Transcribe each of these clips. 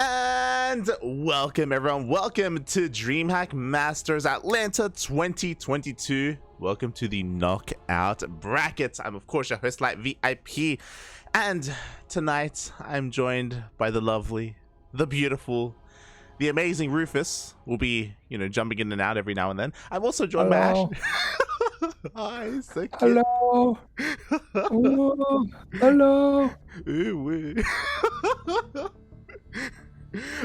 And welcome everyone, welcome to DreamHack Masters Atlanta 2022. Welcome to the knockout brackets. I'm of course your host, Light VIP, and tonight I'm joined by the lovely, the beautiful, the amazing Rufus. Will be, jumping in and out every now and then. I'm also joined by Ash. Hi, so cute. Hello. Ooh, hello.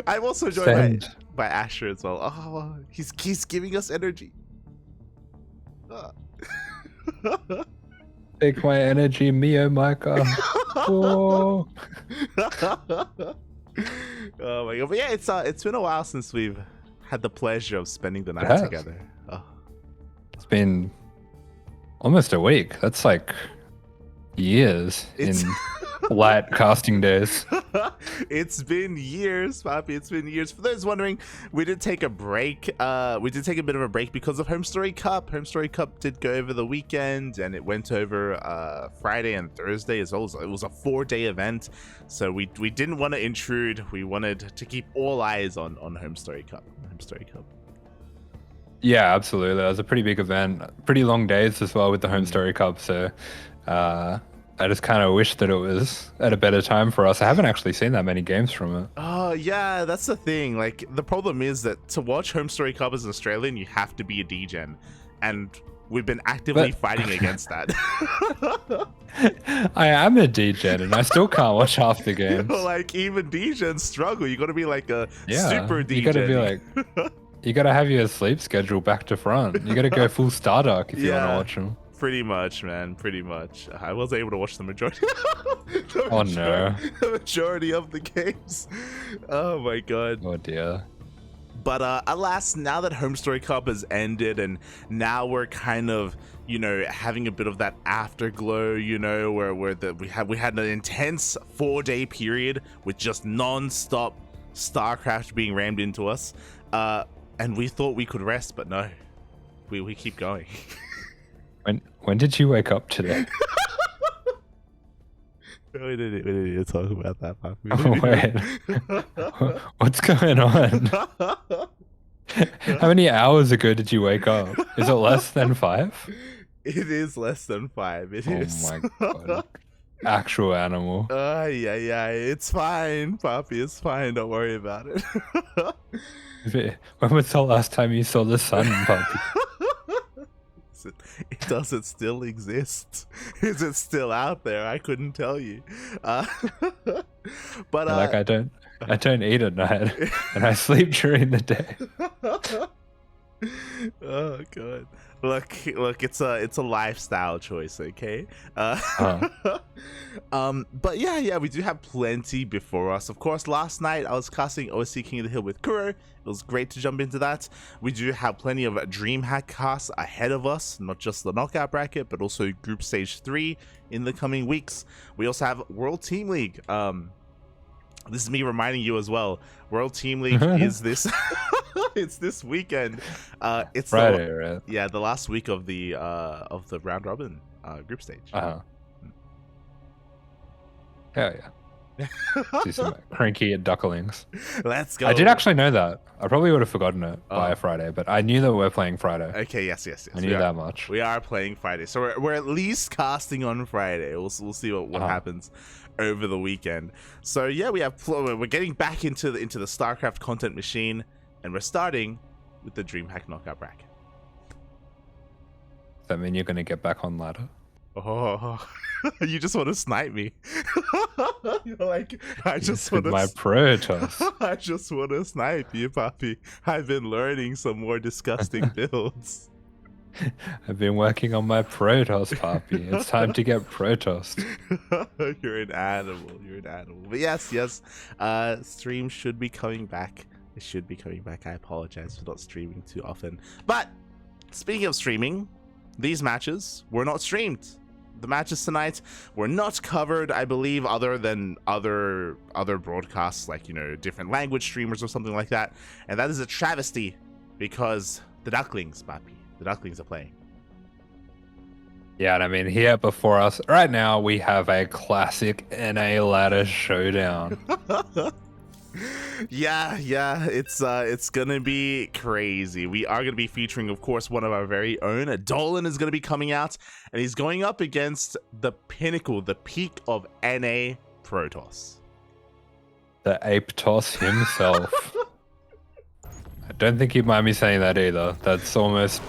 I'm also joined by Asher as well. Oh, he's giving us energy. Take my energy, Mio Micah. Oh. Oh my god! But yeah, it's been a while since we've had the pleasure of spending the night together. Oh. It's been almost a week. That's like years in light casting days. It's been years, Papi. It's been years. For those wondering, we did take a break. We did take a bit of a break because of Home Story Cup. Home Story Cup did go over the weekend, and it went over Friday and Thursday as well. It was a 4-day event, so we didn't want to intrude. We wanted to keep all eyes on Home Story Cup. Home Story Cup. Yeah, absolutely. It was a pretty big event. Pretty long days as well with the Home Story Cup. So I just kind of wish that it was at a better time for us. I haven't actually seen that many games from it. Oh, yeah, that's the thing. Like, the problem is that to watch Home Story Cup as an Australian, you have to be a DGen. And we've been actively fighting against that. I am a DGen and I still can't watch half the games. Like, even DGens struggle. You got to be like a super DGen. You got to be like... You gotta have your sleep schedule back to front. You gotta go full Stardark if you want to watch them. Pretty much, man. Pretty much. I was able to watch the majority. The majority of the games. Oh my god. Oh dear. But alas, now that Home Story Cup has ended, and now we're kind of, having a bit of that afterglow, where we had an intense 4-day period with just non-stop StarCraft being rammed into us. And we thought we could rest, but no, we keep going. When did you wake up today? We didn't need to talk about that, Papi. Oh, wait. What's going on? How many hours ago did you wake up? Is it less than 5? It is less than 5. It is. Oh my god. Actual animal. Yeah. It's fine, Papi. It's fine. Don't worry about it. When was the last time you saw the sun, Papi? Does it still exist? Is it still out there? I couldn't tell you. But like I don't eat at night, and I sleep during the day. Oh god. Look, it's a lifestyle choice, okay? But yeah, we do have plenty before us. Of course, last night I was casting OSC King of the Hill with Kuro. It was great to jump into that. We do have plenty of DreamHack casts ahead of us, not just the knockout bracket, but also Group Stage 3 in the coming weeks. We also have World Team League. This is me reminding you as well. World Team League is this. It's this weekend. It's Friday, right? Yeah, the last week of the round robin group stage. Hell yeah. See some CranKy at Ducklings. Let's go. I did actually know that. I probably would have forgotten it by Friday, but I knew that we're playing Friday. Okay, yes. I knew that much. We are playing Friday, so we're at least casting on Friday. We'll see what happens over the weekend. So yeah, we're getting back into the StarCraft content machine, and we're starting with the DreamHack knockout bracket. Does that mean you're going to get back on ladder? Oh, you just want to snipe me. You're like, I just want to my Protoss. I just want to snipe you, Papi. I've been learning some more disgusting builds. I've been working on my Protoss, Papi. It's time to get Protoss. You're an animal. But yes. Stream should be coming back. It should be coming back. I apologize for not streaming too often. But speaking of streaming, these matches were not streamed. The matches tonight were not covered, I believe, other than other broadcasts, like, different language streamers or something like that. And that is a travesty, because the Ducklings, Papi, the Ducklings are playing. Yeah, and I mean, here before us right now, we have a classic NA ladder showdown. Yeah, it's gonna be crazy. We are gonna be featuring, of course, one of our very own. Dolan is gonna be coming out, and he's going up against the pinnacle, the peak of NA Protoss. The ape toss himself. I don't think he'd mind me saying that either. That's almost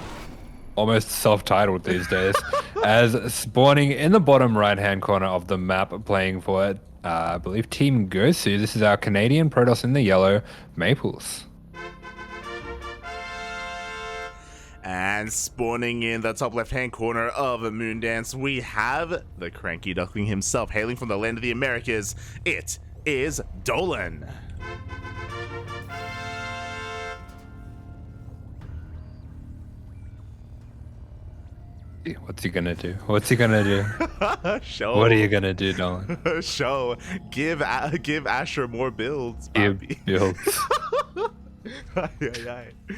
self-titled these days. As spawning in the bottom right-hand corner of the map, playing for it, I believe Team Gosu. This is our Canadian Protoss in the yellow, Maplez. And spawning in the top left-hand corner of the Moondance, we have the CranKy Duckling himself, hailing from the land of the Americas. It is Dolan. What's he gonna do? What's he gonna do? Show. What are you gonna do, Dolan? Show. Give Asher more builds. Give builds.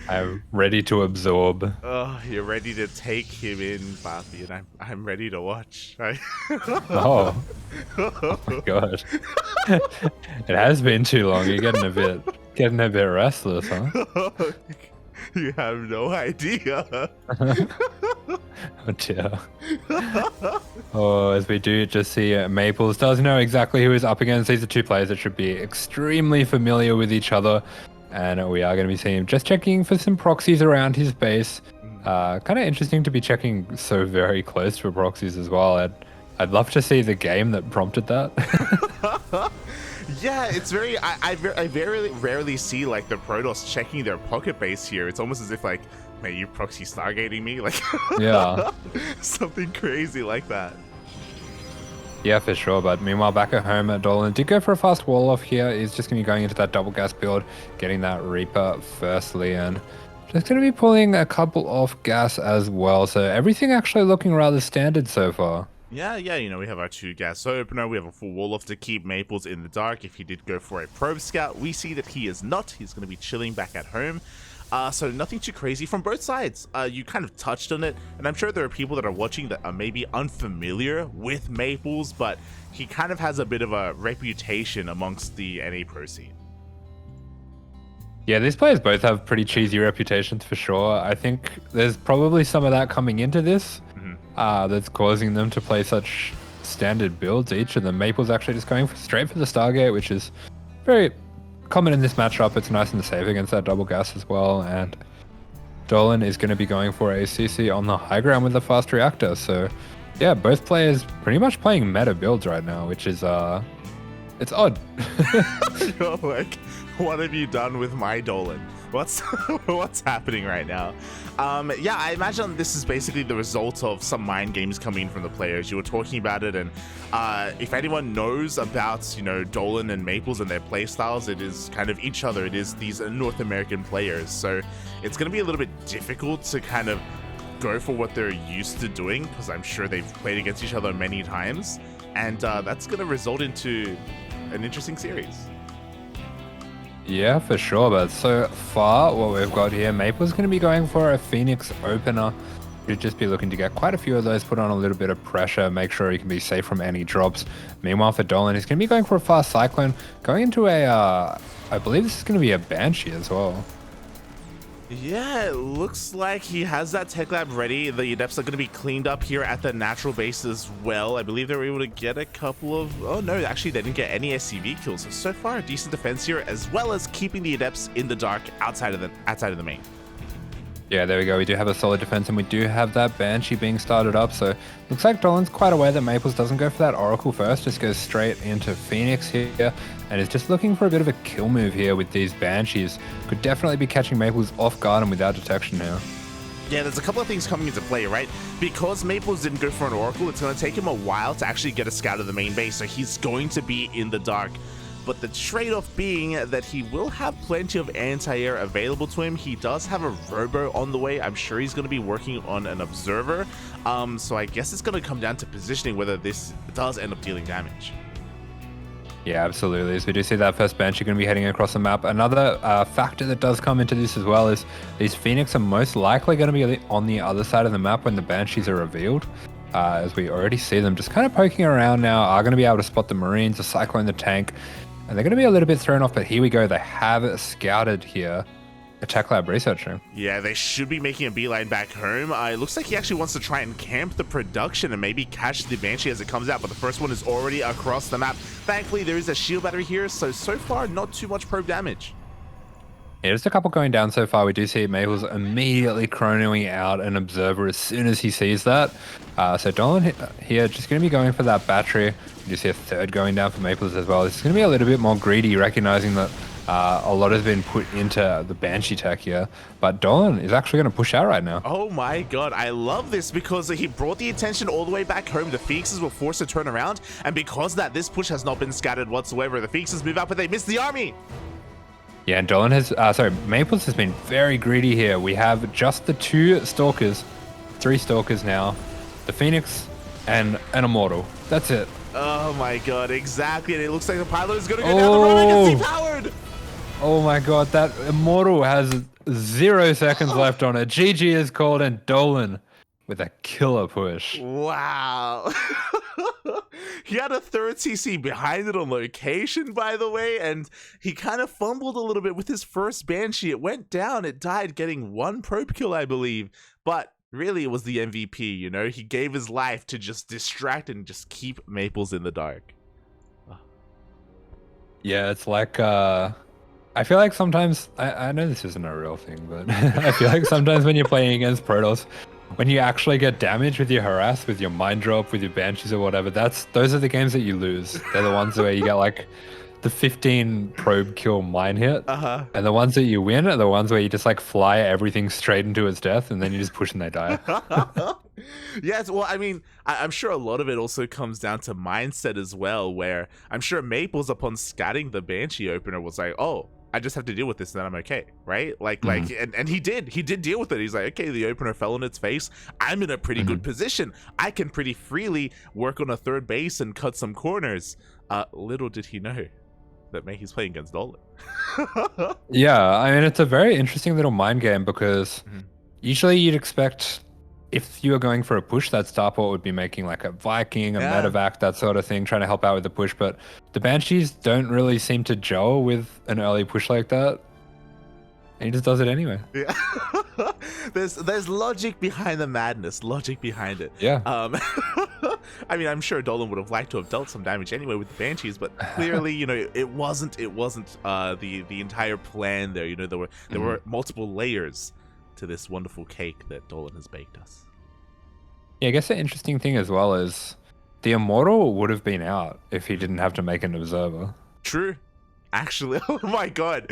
I'm ready to absorb. Oh, you're ready to take him in, Papi, and I'm ready to watch. Oh my god. It has been too long. You're getting a bit restless, huh? You have no idea. Oh dear. Oh, as we do just see Maplez does know exactly who he's up against. These are two players that should be extremely familiar with each other. And we are going to be seeing him just checking for some proxies around his base. Kind of interesting to be checking so very close to proxies as well. I'd love to see the game that prompted that. Yeah, it's very. I very rarely see like the Protoss checking their pocket base here. It's almost as if like, man, you proxy stargating me, like yeah, something crazy like that. Yeah, for sure. But meanwhile, back at home, Dolan did go for a fast wall off here. He's just going to be going into that double gas build, getting that Reaper firstly, and just going to be pulling a couple off gas as well. So everything actually looking rather standard so far. Yeah, you know, we have our 2 gas opener, we have a full wall off to keep Maplez in the dark. If he did go for a probe scout, we see that he is not. He's going to be chilling back at home. So nothing too crazy from both sides. You kind of touched on it, and I'm sure there are people that are watching that are maybe unfamiliar with Maplez, but he kind of has a bit of a reputation amongst the NA pro scene. Yeah, these players both have pretty cheesy reputations for sure. I think there's probably some of that coming into this. That's causing them to play such standard builds, each of them. Maplez actually just going straight for the Stargate, which is very common in this matchup. It's nice and safe against that double gas as well. And Dolan is going to be going for a CC on the high ground with the fast reactor. So yeah, both players pretty much playing meta builds right now, which is it's odd. You're like, what have you done with my Dolan? What's happening right now? Yeah, I imagine this is basically the result of some mind games coming from the players. You were talking about it, and if anyone knows about, you know, Dolan and Maplez and their play styles, it is kind of each other. It is these North American players, so it's going to be a little bit difficult to kind of go for what they're used to doing, because I'm sure they've played against each other many times, and that's going to result into an interesting series. Yeah, for sure. But so far, what we've got here, Maple's going to be going for a Phoenix opener. You'd just be looking to get quite a few of those, put on a little bit of pressure, make sure he can be safe from any drops. Meanwhile, for Dolan, he's going to be going for a fast Cyclone, going into a, I believe this is going to be a Banshee as well. Yeah, it looks like he has that tech lab ready. The adepts are going to be cleaned up here at the natural base as well. I believe they were able to get a couple of... Oh no, actually they didn't get any SCV kills. So far, a decent defense here, as well as keeping the adepts in the dark outside of the main. Yeah, there we go. We do have a solid defense, and we do have that Banshee being started up. So looks like Dolan's quite aware that Maplez doesn't go for that Oracle first, just goes straight into Phoenix here, and is just looking for a bit of a kill move here with these Banshees. Could definitely be catching Maplez off guard and without detection now. Yeah, there's a couple of things coming into play, right? Because Maplez didn't go for an Oracle, it's going to take him a while to actually get a scout of the main base, so he's going to be in the dark. But the trade-off being that he will have plenty of anti-air available to him. He does have a robo on the way. I'm sure he's going to be working on an observer. So I guess it's going to come down to positioning whether this does end up dealing damage. Yeah, absolutely. So we do see that first Banshee going to be heading across the map. Another factor that does come into this as well is these Phoenix are most likely going to be on the other side of the map when the Banshees are revealed. As we already see them just kind of poking around now, are going to be able to spot the Marines, the Cyclone, the tank. And they're going to be a little bit thrown off, but here we go. They have scouted here. Attack Lab researcher. Yeah, they should be making a beeline back home. It looks like he actually wants to try and camp the production and maybe catch the Banshee as it comes out, but the first one is already across the map. Thankfully, there is a shield battery here, so far, not too much probe damage. Yeah, just a couple going down so far. We do see Maplez immediately chronoing out an observer as soon as he sees that. So Dolan here just going to be going for that battery. We do see a third going down for Maplez as well. It's going to be a little bit more greedy, recognizing that a lot has been put into the Banshee tech here. But Dolan is actually going to push out right now. Oh my god, I love this because he brought the attention all the way back home. The Phoenixes were forced to turn around, and because of that, this push has not been scattered whatsoever. The Phoenixes move up, but they miss the army. Yeah, and Dolan has, Maplez has been very greedy here. We have just the 2 Stalkers, 3 Stalkers now, the Phoenix and an Immortal. That's it. Oh my god, exactly. And it looks like the pilot is going to go down the road and get C-powered. Oh my god, that Immortal has 0 seconds left on it. GG is called, and Dolan with a killer push. Wow. He had a third CC behind it on location, by the way, and he kind of fumbled a little bit with his first Banshee. It went down, it died, getting 1 probe kill, I believe. But really, it was the MVP, you know? He gave his life to just distract and just keep Maplez in the dark. Yeah, it's like, I feel like sometimes, I know this isn't a real thing, but I feel like sometimes when you're playing against Protoss, when you actually get damage with your harass, with your mind drop, with your banshees or whatever, those are the games that you lose. They're the ones where you get like the 15 probe kill mine hit, and the ones that you win are the ones where you just like fly everything straight into its death, and then you just push and they die. Yes, well, I mean, I'm sure a lot of it also comes down to mindset as well, where I'm sure Maplez, upon scatting the Banshee opener, was like, oh, I just have to deal with this and then I'm okay, right? And he did deal with it. He's like, okay, the opener fell on its face. I'm in a pretty good position. I can pretty freely work on a third base and cut some corners. Little did he know that he's playing against Dolan. Yeah, I mean, it's a very interesting little mind game because usually you'd expect if you were going for a push, that Starport would be making like a Viking, a medevac, that sort of thing, trying to help out with the push. But the Banshees don't really seem to gel with an early push like that. And he just does it anyway. Yeah. There's logic behind the madness, logic behind it. Yeah. I mean, I'm sure Dolan would have liked to have dealt some damage anyway with the Banshees, but clearly, you know, it wasn't the entire plan there. You know, there were multiple layers to this wonderful cake that Dolan has baked us. Yeah, I guess the interesting thing as well is the Immortal would have been out if he didn't have to make an observer. True. Actually, oh my god.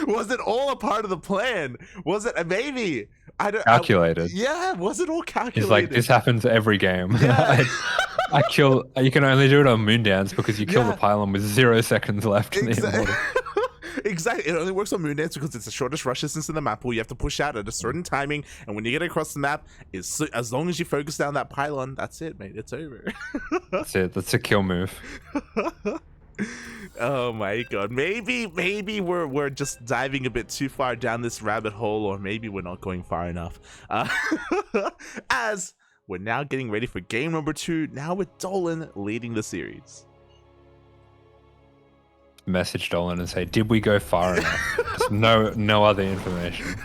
Was it all a part of the plan? Was it? Maybe. Calculated. Yeah, was it all calculated? It's like, this happens every game. Yeah. I kill, you can only do it on Moondance because you kill the pylon with 0 seconds left in the Immortal. Exactly. It only works on Moondance because it's the shortest rush distance in the map pool. You have to push out at a certain timing, and when you get across the map, as long as you focus down that pylon, that's it, mate. It's over. That's it. That's a kill move. Oh my god. Maybe we're just diving a bit too far down this rabbit hole, or maybe we're not going far enough. As we're now getting ready for game number 2, now with Dolan leading the series. Message Dolan and say, did we go far enough? Just no other information.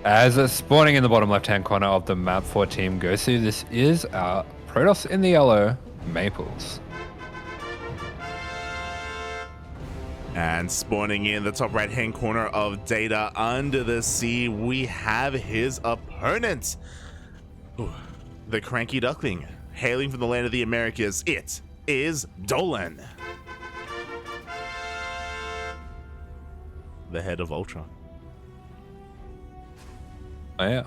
As spawning in the bottom left-hand corner of the map for Team Gosu, this is our Protoss in the yellow, Maplez. And spawning in the top right-hand corner of Data under the sea, we have his opponent. Ooh, the CranKy Duckling, hailing from the land of the Americas. It is Dolan, the head of Ultron. Oh yeah.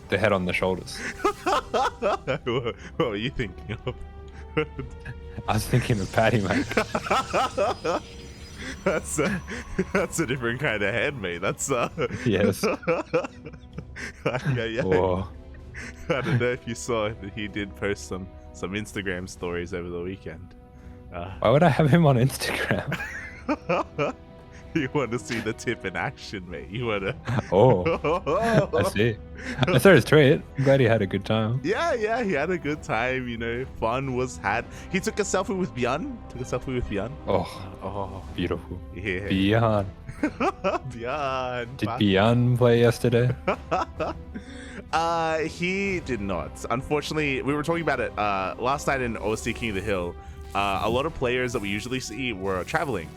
The head on the shoulders. What were you thinking of? I was thinking of Patty, mate. That's a different kind of head, mate. That's Yes. yeah. Whoa. I don't know if you saw that he did post some Instagram stories over the weekend. Why would I have him on Instagram? You want to see the tip in action, mate. You want to. Oh, I see. I saw his tweet. I'm glad he had a good time. Yeah, he had a good time. You know, fun was had. He took a selfie with Bjorn. Oh, beautiful. Yeah. Bjorn. Bjorn. Did Bjorn play yesterday? He did not. Unfortunately, we were talking about it last night in OSC King of the Hill. A lot of players that we usually see were traveling.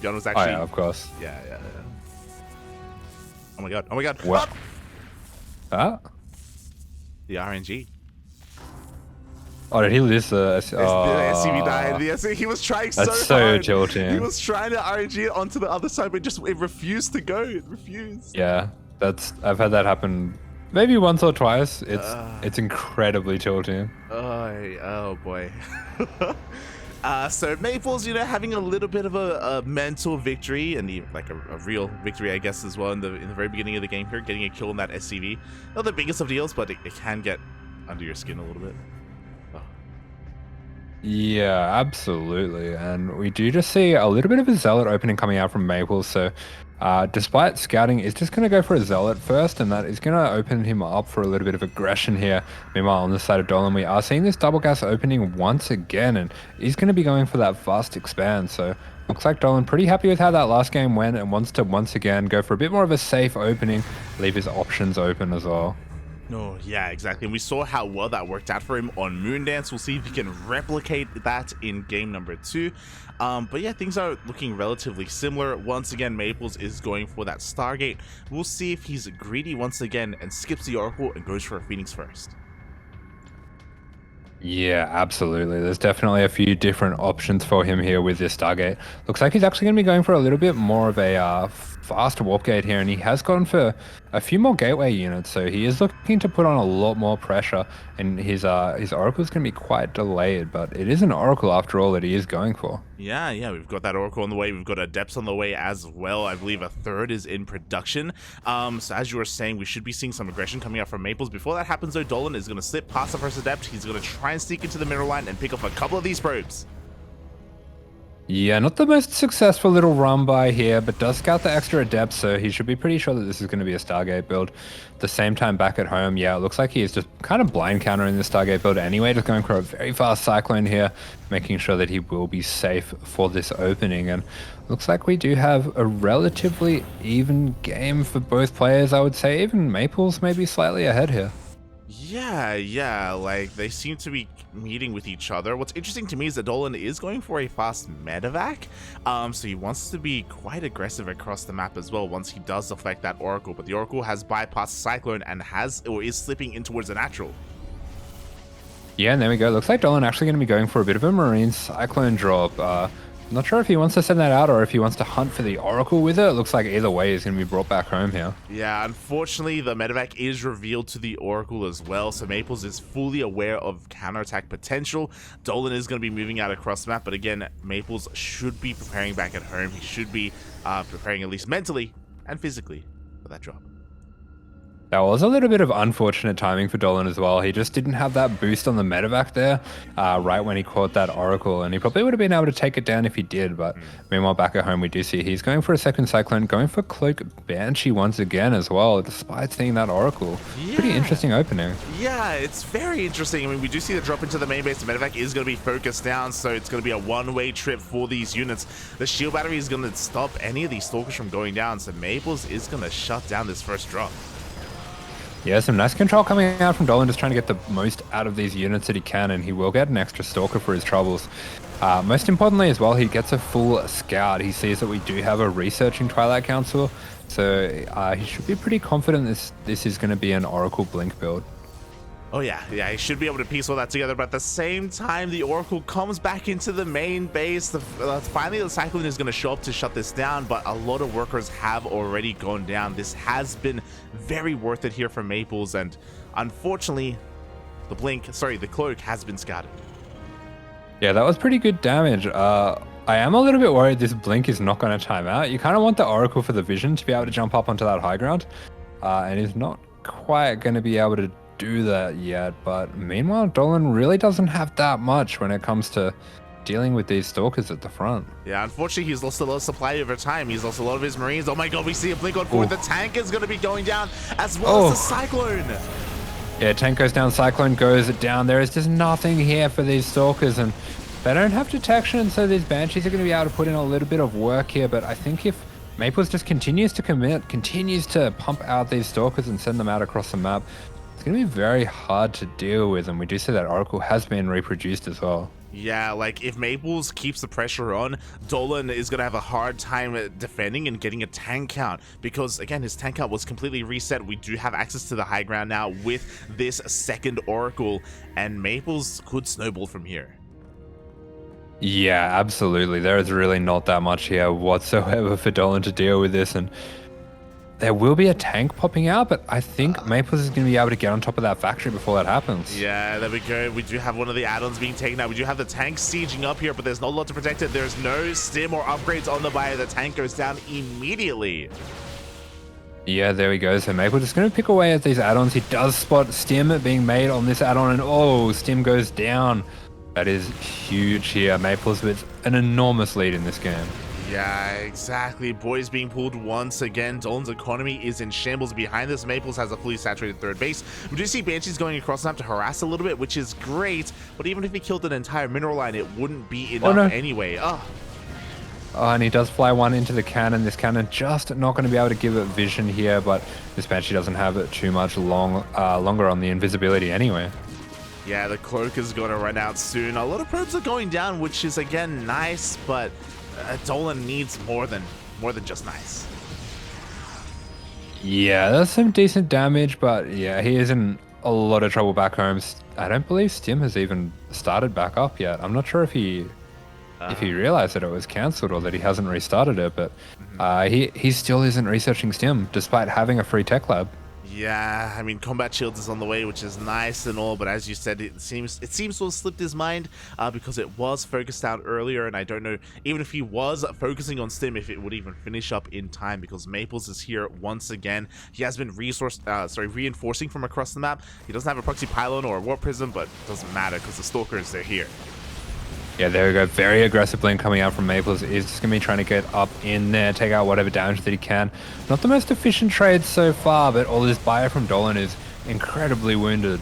Bjorn was actually. Oh yeah, of course. Yeah. Oh my god. What? Ah! The RNG. Oh, did he lose the SCV died. He was trying so hard. That's so tilting. He was trying to RNG it onto the other side, but it refused to go. It refused. Yeah, I've had that happen maybe once or twice. It's incredibly tilting. Oh boy. So Maplez, you know, having a little bit of a mental victory and like a real victory, I guess, as well in the very beginning of the game here, getting a kill on that SCV. Not the biggest of deals, but it can get under your skin a little bit. Oh. Yeah, absolutely. And we do just see a little bit of a Zealot opening coming out from Maplez. So despite scouting, it's just going to go for a Zealot first, and that is going to open him up for a little bit of aggression here. Meanwhile, on the side of Dolan, we are seeing this double gas opening once again, and he's going to be going for that fast expand. So looks like Dolan pretty happy with how that last game went and wants to once again go for a bit more of a safe opening, leave his options open as well. No, yeah, exactly. And we saw how well that worked out for him on Moondance. We'll see if he can replicate that in game number 2. But yeah, things are looking relatively similar. Once again, Maplez is going for that Stargate. We'll see if he's greedy once again and skips the Oracle and goes for a Phoenix first. Yeah, absolutely. There's definitely a few different options for him here with this Stargate. Looks like he's actually going to be going for a little bit more of a fast warp gate here, and he has gone for a few more gateway units, so he is looking to put on a lot more pressure, and his Oracle is going to be quite delayed, but it is an Oracle after all that he is going for. Yeah, we've got that Oracle on the way. We've got Adepts on the way as well. I believe a third is in production. So as you were saying, we should be seeing some aggression coming out from Maplez. Before that happens, though, Dolan is going to slip past the first Adept. He's going to try and sneak into the middle line and pick up a couple of these probes. Yeah, not the most successful little run by here, but does scout the extra Adept, so he should be pretty sure that this is going to be a Stargate build. At the same time, back at home, yeah, it looks like he is just kind of blind countering the Stargate build anyway, just going for a very fast Cyclone here, making sure that he will be safe for this opening. And looks like we do have a relatively even game for both players, I would say. Even Maplez may be slightly ahead here. Yeah, like they seem to be meeting with each other. What's interesting to me is that Dolan is going for a fast medevac, so he wants to be quite aggressive across the map as well once he does affect that Oracle, but the Oracle has bypassed Cyclone and is slipping in towards the natural. Yeah, and there we go. Looks like Dolan actually going to be going for a bit of a Marine Cyclone drop. Not sure if he wants to send that out or if he wants to hunt for the Oracle with it. It looks like either way is going to be brought back home here. Yeah, unfortunately, the medevac is revealed to the Oracle as well, so Maplez is fully aware of counterattack potential. Dolan is going to be moving out across the map, but again, Maplez should be preparing back at home. He should be preparing at least mentally and physically for that drop. That was a little bit of unfortunate timing for Dolan as well. He just didn't have that boost on the medevac there right when he caught that Oracle, and he probably would have been able to take it down if he did, but meanwhile back at home we do see he's going for a second Cyclone, going for Cloak Banshee once again as well, despite seeing that Oracle. Yeah. Pretty interesting opening. Yeah, it's very interesting. I mean, we do see the drop into the main base. The medevac is going to be focused down, so it's going to be a one-way trip for these units. The shield battery is going to stop any of these Stalkers from going down, so Maplez is going to shut down this first drop. Yeah, some nice control coming out from Dolan, just trying to get the most out of these units that he can, and he will get an extra Stalker for his troubles. Most importantly as well, he gets a full scout. He sees that we do have a researching Twilight Council, so he should be pretty confident this is going to be an Oracle Blink build. Oh yeah, he should be able to piece all that together, but at the same time, the Oracle comes back into the main base. Finally, the Cyclone is going to show up to shut this down, but a lot of workers have already gone down. This has been very worth it here for Maplez, and unfortunately, the Cloak has been scouted. Yeah, that was pretty good damage. I am a little bit worried this Blink is not going to time out. You kind of want the Oracle for the vision to be able to jump up onto that high ground, and he's not quite going to be able to do that yet, but meanwhile Dolan really doesn't have that much when it comes to dealing with these stalkers at the front. Yeah, unfortunately, he's lost a lot of supply over time. He's lost a lot of his Marines. Oh my god, we see a blink on forward. The tank is going to be going down, as well as the Cyclone. Yeah, tank goes down, Cyclone goes down. There is just nothing here for these stalkers, and they don't have detection, so these Banshees are going to be able to put in a little bit of work here. But I think if Maplez just continues to commit, continues to pump out these stalkers and send them out across the map, it's going to be very hard to deal with. And we do see that Oracle has been reproduced as well. Yeah, like if Maplez keeps the pressure on, Dolan is going to have a hard time defending and getting a tank count, because again, his tank count was completely reset. We do have access to the high ground now with this second Oracle, and Maplez could snowball from here. Yeah, absolutely. There is really not that much here whatsoever for Dolan to deal with this, and there will be a tank popping out, but I think Maplez is going to be able to get on top of that factory before that happens. Yeah, there we go. We do have one of the add-ons being taken out. We do have the tank sieging up here, but there's not a lot to protect it. There's no stim or upgrades on the buyer. The tank goes down immediately. Yeah, there we go. So Maplez is going to pick away at these add-ons. He does spot stim being made on this add-on, and oh, stim goes down. That is huge here. Maplez with an enormous lead in this game. Yeah, exactly. Boys being pulled once again. Dolan's economy is in shambles behind this. Maplez has a fully saturated third base. We do see Banshees going across the map to harass a little bit, which is great. But even if he killed an entire mineral line, it wouldn't be enough anyway. Oh, and he does fly one into the cannon. This cannon just not going to be able to give it vision here, but this Banshee doesn't have it too much longer on the invisibility anyway. Yeah, the cloak is going to run out soon. A lot of probes are going down, which is again nice, but Dolan needs more than just nice. Yeah, that's some decent damage, but yeah, he is in a lot of trouble back home. I don't believe Stim has even started back up yet. I'm not sure if he realized that it was cancelled or that he hasn't restarted it, but he still isn't researching Stim despite having a free tech lab. Yeah, I mean, Combat Shield is on the way, which is nice and all, but as you said, it seems to have slipped his mind because it was focused out earlier, and I don't know, even if he was focusing on Stim, if it would even finish up in time, because Maplez is here once again. He has been reinforcing from across the map. He doesn't have a proxy pylon or a warp prism, but it doesn't matter because the stalkers, they're here. Yeah, there we go. Very aggressive blink coming out from Maplez. He's just going to be trying to get up in there, take out whatever damage that he can. Not the most efficient trade so far, but all this buyer from Dolan is incredibly wounded.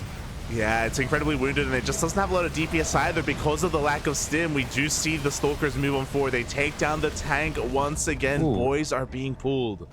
Yeah, it's incredibly wounded, and it just doesn't have a lot of DPS either because of the lack of stim. We do see the stalkers move on forward. They take down the tank once again. Ooh. Boys are being pulled.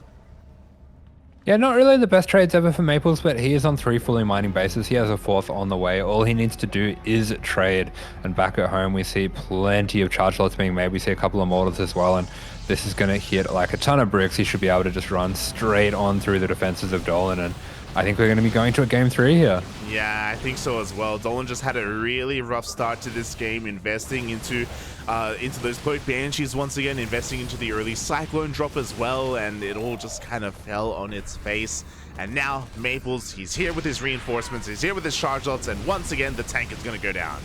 Yeah, not really the best trades ever for Maplez, but he is on 3 fully mining bases. He has a 4th on the way. All he needs to do is trade. And back at home, we see plenty of charge lots being made. We see a couple of mortars as well, and this is going to hit like a ton of bricks. He should be able to just run straight on through the defenses of Dolan, and I think we're going to be going to a game 3 here. Yeah, I think so as well. Dolan just had a really rough start to this game, investing into those cloak banshees once again, investing into the early cyclone drop as well, and it all just kind of fell on its face. And now Maplez, he's here with his reinforcements, he's here with his charge lots, and once again the tank is going to go down.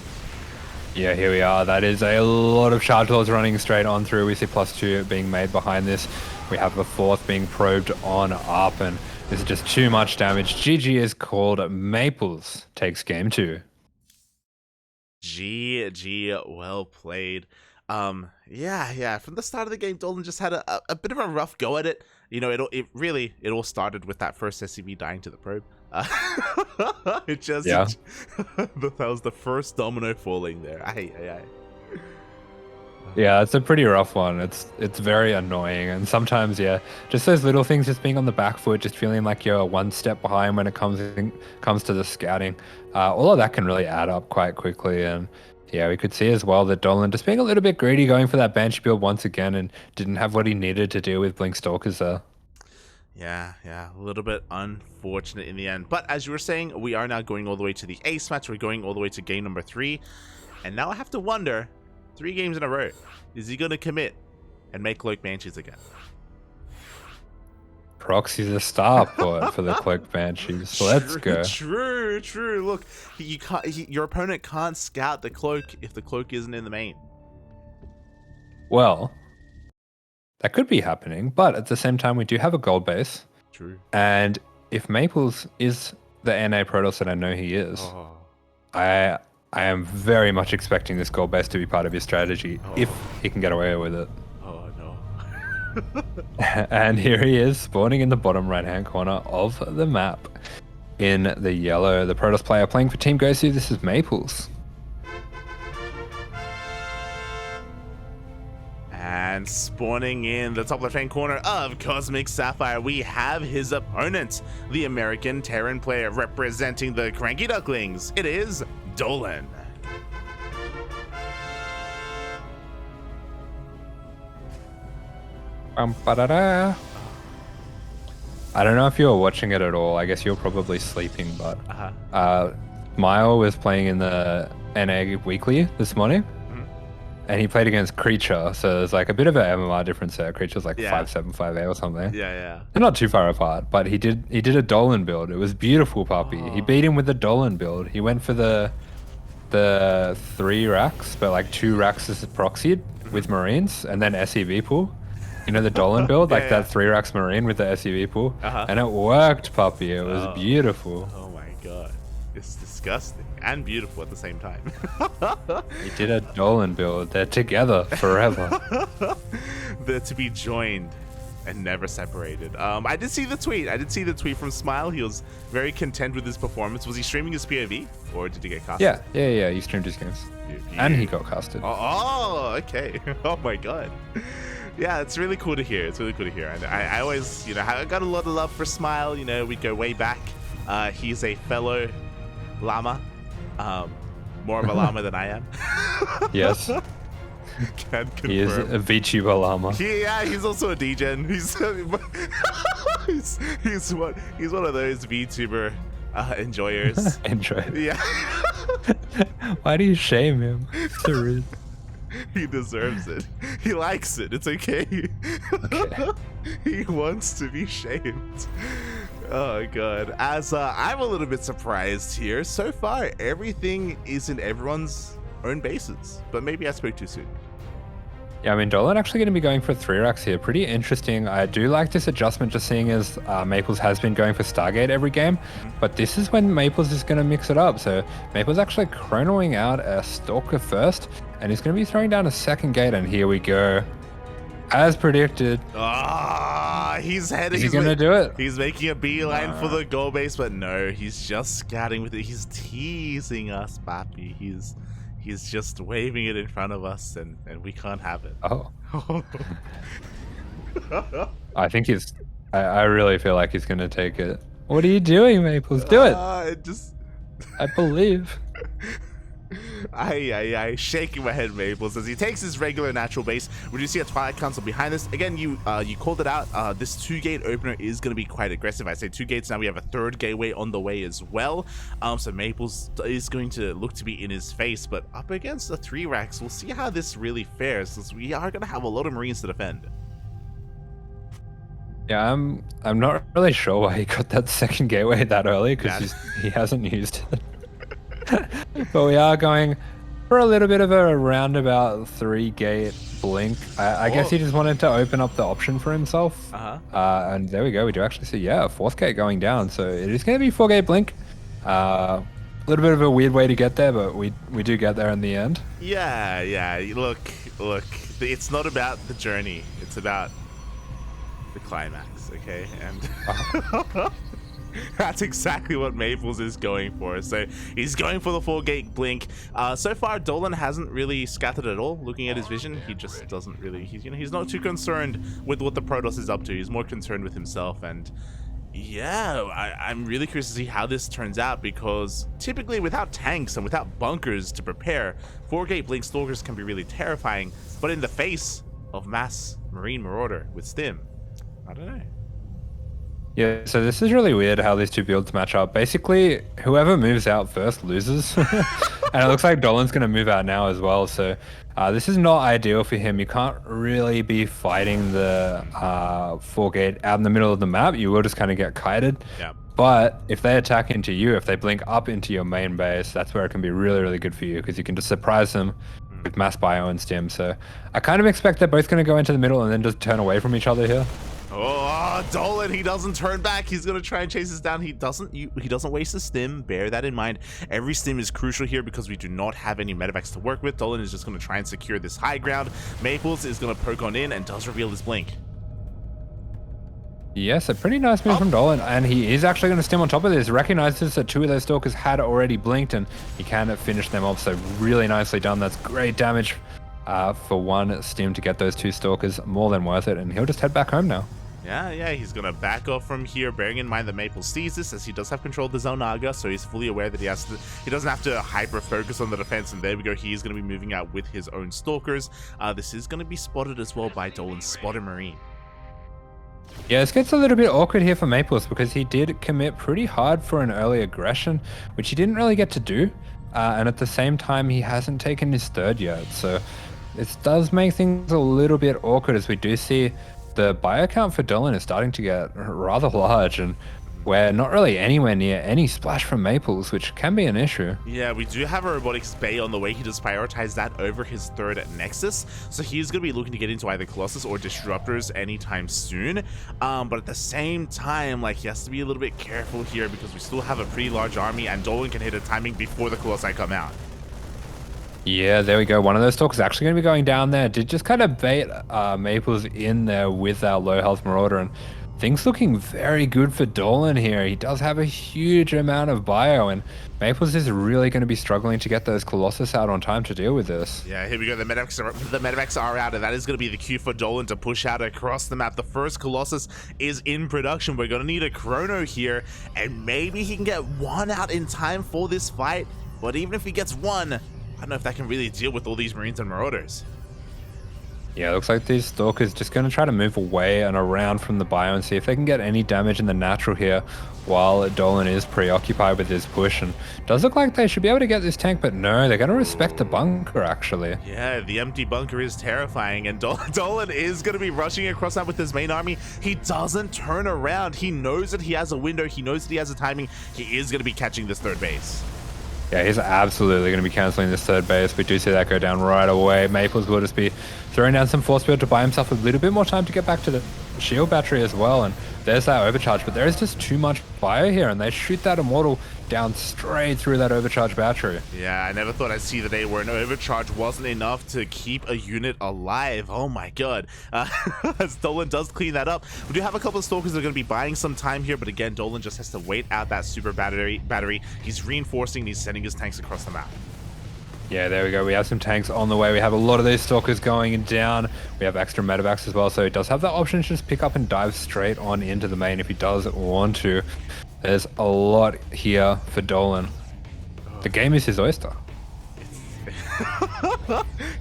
Yeah, here we are. That is a lot of charge lots running straight on through. We see +2 being made behind this. We have the 4th being probed on up, and this is just too much damage. GG is called. Maplez takes game 2. GG, well played. Yeah, from the start of the game, Dolan just had a bit of a rough go at it. You know, it all started with that first SCV dying to the probe. That was the first domino falling there. Yeah, it's a pretty rough one. It's very annoying, and sometimes, yeah, just those little things, just being on the back foot, just feeling like you're 1 step behind when it comes to the scouting. All of that can really add up quite quickly, and yeah, we could see as well that Dolan just being a little bit greedy, going for that Banshee build once again, and didn't have what he needed to deal with Blink Stalkers there. Yeah, a little bit unfortunate in the end. But as you were saying, we are now going all the way to the ace match. We're going all the way to game number 3, and now I have to wonder, 3 games in a row, is he going to commit and make Cloak Banshees again? Proxy's a star for the Cloak Banshees. So let's go. True. Look, your opponent can't scout the cloak if the cloak isn't in the main. Well, that could be happening, but at the same time, we do have a gold base. True. And if Maplez is the NA Protoss that I know he is, I I am very much expecting this gold base to be part of his strategy if he can get away with it. Oh no. And here he is, spawning in the bottom right-hand corner of the map in the yellow. The Protoss player playing for Team Gosu. This is Maplez. And spawning in the top left-hand corner of Cosmic Sapphire, we have his opponent, the American Terran player representing the CranKy Ducklings. It is Dolan. I don't know if you were watching it at all. I guess you're probably sleeping, but Mile was playing in the NA Weekly this morning, and he played against Creature, so there's like a bit of an MMR difference there. Creature's like 5'7", 5'8" or something. Yeah. They're not too far apart, but he did a Dolan build. It was beautiful, puppy. He beat him with the Dolan build. He went for the 3 racks, but like 2 racks is proxied with Marines, and then SEV pool. You know the Dolan build, like that 3 racks Marine with the SEV pool, and it worked, puppy. It was beautiful. Oh my god, it's disgusting and beautiful at the same time. He did a Dolan build. They're together forever. They're to be joined and never separated. I did see the tweet from Smile. He was very content with his performance. Was he streaming his POV or did he get casted? Yeah. He streamed his games, and he got casted. Oh, okay. Oh my god. Yeah, it's really cool to hear. And I always, I got a lot of love for Smile. We go way back. He's a fellow llama, more of a llama than I am. Yes. Can confirm. He is a VTuber llama. He's also a degen. He's one of those VTuber enjoyers. Enjoy. Yeah. Why do you shame him? So rude. He deserves it. He likes it. It's okay. He wants to be shamed. Oh god. As I'm a little bit surprised here. So far, everything is in everyone's own bases. But maybe I spoke too soon. Yeah, I mean, Dolan actually going to be going for 3 racks here. Pretty interesting. I do like this adjustment, just seeing as Maplez has been going for Stargate every game. But this is when Maplez is going to mix it up. So Maplez actually chronoing out a Stalker first, and he's going to be throwing down a second gate. And here we go. As predicted. He's heading. Is he going to do it? He's making a beeline for the goal base, but no, he's just scouting with it. He's teasing us, Papi. He's just waving it in front of us, and we can't have it. Oh. I think he's... I really feel like he's going to take it. What are you doing, Maplez? Do it! I believe. I shaking my head, Maplez, as he takes his regular natural base. We do see a Twilight Council behind this. Again, you called it out. This 2-gate opener is going to be quite aggressive. I say 2 gates, now we have a 3rd gateway on the way as well. So Maplez is going to look to be in his face, but up against the 3 racks, we'll see how this really fares, since we are going to have a lot of Marines to defend. Yeah, I'm not really sure why he got that 2nd gateway that early, because he hasn't used it. But we are going for a little bit of a roundabout 3-gate blink. I guess he just wanted to open up the option for himself. And there we go. We do actually see, a 4th gate going down. So it is going to be 4-gate blink. A little bit of a weird way to get there, but we do get there in the end. Yeah. Look. It's not about the journey. It's about the climax, okay? And... That's exactly what Maplez is going for. So he's going for the 4-gate blink. So far, Dolan hasn't really scattered at all. Looking at his vision, he just doesn't really. He's not too concerned with what the Protoss is up to. He's more concerned with himself. And yeah, I'm really curious to see how this turns out, because typically without tanks and without bunkers to prepare, 4-gate blink stalkers can be really terrifying. But in the face of mass Marine Marauder with Stim, I don't know. Yeah, so this is really weird how these 2 builds match up. Basically, whoever moves out first loses. And it looks like Dolan's going to move out now as well. So this is not ideal for him. You can't really be fighting the 4-gate out in the middle of the map. You will just kind of get kited. Yeah. But if they attack into you, if they blink up into your main base, that's where it can be really, really good for you, because you can just surprise them with mass bio and stim. So I kind of expect they're both going to go into the middle and then just turn away from each other here. Oh, Dolan, he doesn't turn back. He's gonna try and chase us down. He doesn't waste a stim. Bear that in mind. Every stim is crucial here because we do not have any medevacs to work with. Dolan is just gonna try and secure this high ground. Maplez is gonna poke on in and does reveal his blink. Yes, a pretty nice move from Dolan, and he is actually going to stim on top of this. Recognizes that 2 of those stalkers had already blinked, and he can finish them off. So really nicely done. That's great damage for 1 stim to get those 2 stalkers. More than worth it, and he'll just head back home now. Yeah, he's gonna back off from here, bearing in mind that Maplez sees this, as he does have control of the Zonaga, so he's fully aware that he doesn't have to hyper focus on the defense. And there we go, he is gonna be moving out with his own stalkers. This is gonna be spotted as well by Dolan's Spotter Marine. Yeah, this gets a little bit awkward here for Maplez because he did commit pretty hard for an early aggression, which he didn't really get to do. And at the same time, he hasn't taken his 3rd yet. So this does make things a little bit awkward, as we do see the bio count for Dolan is starting to get rather large, and we're not really anywhere near any splash from Maplez, which can be an issue. Yeah, we do have a robotics bay on the way. He does prioritize that over his 3rd Nexus, so he's going to be looking to get into either Colossus or Disruptors anytime soon. But at the same time, like, he has to be a little bit careful here because we still have a pretty large army, and Dolan can hit a timing before the Colossi come out. Yeah, there we go. One of those stalkers is actually going to be going down there. Did just kind of bait Maplez in there with our low health Marauder, and things looking very good for Dolan here. He does have a huge amount of bio, and Maplez is really going to be struggling to get those Colossus out on time to deal with this. Yeah, here we go. The medevacs are out, and that is going to be the cue for Dolan to push out across the map. The first Colossus is in production. We're going to need a Chrono here, and maybe he can get 1 out in time for this fight. But even if he gets 1, I don't know if that can really deal with all these Marines and Marauders. Yeah, it looks like these stalkers just going to try to move away and around from the bio and see if they can get any damage in the natural here while Dolan is preoccupied with his push. And does look like they should be able to get this tank, but no, they're going to respect the bunker, actually. Yeah, the empty bunker is terrifying, and Dolan is going to be rushing across that with his main army. He doesn't turn around. He knows that he has a window. He knows that he has a timing. He is going to be catching this 3rd base. Yeah, he's absolutely going to be cancelling this 3rd base. We do see that go down right away. Maplez will just be throwing down some force field to buy himself a little bit more time to get back to the shield battery as well. And there's that overcharge, but there is just too much fire here, and they shoot that Immortal down straight through that overcharged battery. Yeah, I never thought I'd see the day where an overcharge wasn't enough to keep a unit alive. Oh my god. As Dolan does clean that up. We do have a couple of stalkers that are going to be buying some time here, but again, Dolan just has to wait out that super battery. He's reinforcing, he's sending his tanks across the map. Yeah, there we go. We have some tanks on the way. We have a lot of these stalkers going down. We have extra medevacs as well, so he does have that option to just pick up and dive straight on into the main if he does want to. There's a lot here for Dolan. The game is his oyster.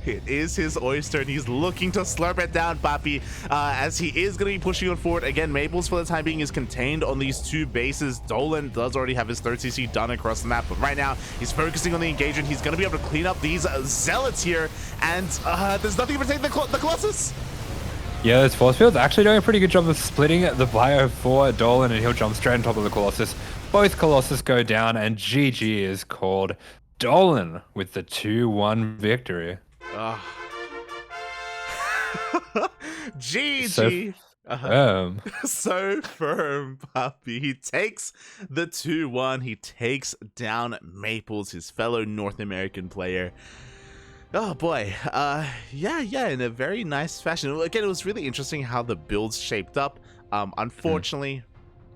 It is his oyster, and he's looking to slurp it down, Papi, as he is going to be pushing on forward. Again, Maplez, for the time being, is contained on these 2 bases. Dolan does already have his 3rd CC done across the map, but right now, he's focusing on the engagement. He's going to be able to clean up these zealots here, and there's nothing to protect the Colossus. Yeah, this force field's actually doing a pretty good job of splitting the bio for Dolan, and he'll jump straight on top of the Colossus. Both Colossus go down, and GG is called. Dolan with the 2-1 victory. GG. So firm, Puppy. He takes the 2-1. He takes down Maplez, his fellow North American player. Oh boy. Yeah, in a very nice fashion. Again, it was really interesting how the builds shaped up. Unfortunately,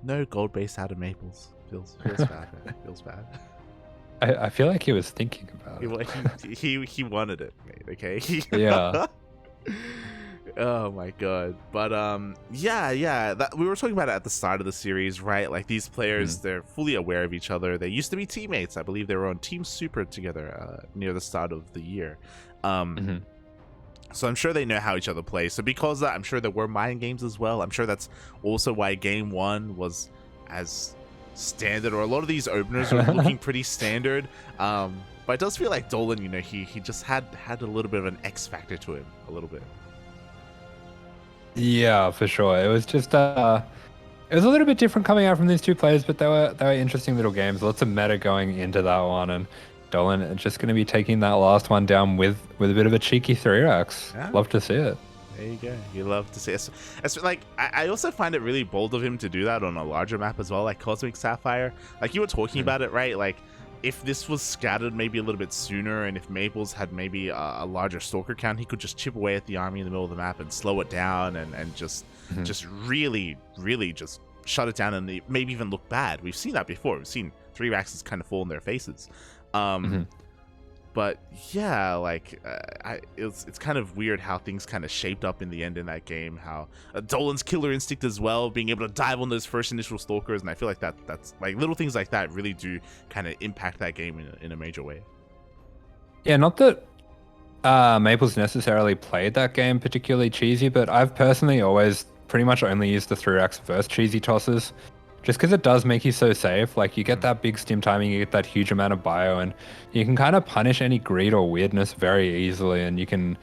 no gold base out of Maplez. Feels bad, man. Feels bad. I feel like he was thinking about it. He wanted it, mate. Okay. Yeah. Oh my god. But yeah. That, we were talking about it at the start of the series, right? Like, these players, they're fully aware of each other. They used to be teammates. I believe they were on Team Super together near the start of the year. So I'm sure they know how each other play. So because of that, I'm sure there were mind games as well. I'm sure that's also why game 1 was as standard, or a lot of these openers are looking pretty standard. But it does feel like Dolan, you know, he just had a little bit of an X factor to him, a little bit. Yeah, for sure. It was just it was a little bit different coming out from these 2 players, but they were interesting little games. Lots of meta going into that one, and Dolan just going to be taking that last one down with a bit of a cheeky 3-racks. Yeah. Love to see it. There you go. You love to see it. Like, I also find it really bold of him to do that on a larger map as well, like Cosmic Sapphire. Like, you were talking about it, right? Like, if this was scattered maybe a little bit sooner, and if Maplez had maybe a larger Stalker count, he could just chip away at the army in the middle of the map and slow it down and just really just shut it down and maybe even look bad. We've seen that before. We've seen 3 Raxes kind of fall in their faces. But yeah, like it's kind of weird how things kind of shaped up in the end in that game. How Dolan's killer instinct as well, being able to dive on those first initial stalkers, and I feel like that's like little things like that really do kind of impact that game in a major way. Yeah, not that Maple's necessarily played that game particularly cheesy, but I've personally always pretty much only used the 3-Rax versus cheesy tosses. Just because it does make you so safe. Like, you get that big stim timing, you get that huge amount of bio, and you can kind of punish any greed or weirdness very easily, and you can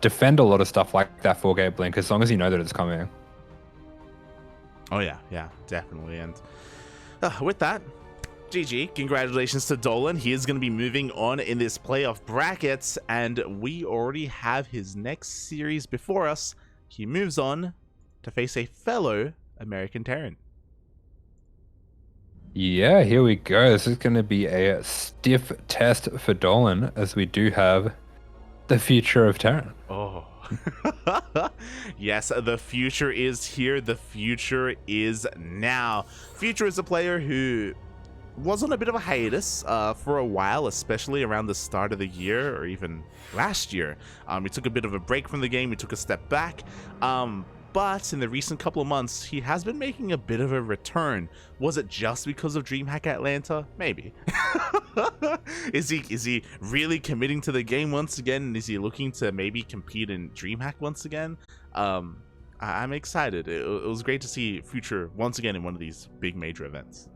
defend a lot of stuff like that 4-gate blink as long as you know that it's coming. Oh yeah, definitely. And with that, GG, congratulations to Dolan. He is going to be moving on in this playoff brackets, and we already have his next series before us. He moves on to face a fellow American Terran. Yeah, here we go. This is going to be a stiff test for Dolan, as we do have the future of Terran. Oh. Yes, the future is here. The future is now. Future is a player who was on a bit of a hiatus for a while, especially around the start of the year or even last year. He took a bit of a break from the game. He took a step back. But in the recent couple of months, he has been making a bit of a return. Was it just because of DreamHack Atlanta? Maybe. Is he really committing to the game once again? Is he looking to maybe compete in DreamHack once again? I'm excited. It was great to see Future once again in one of these big major events.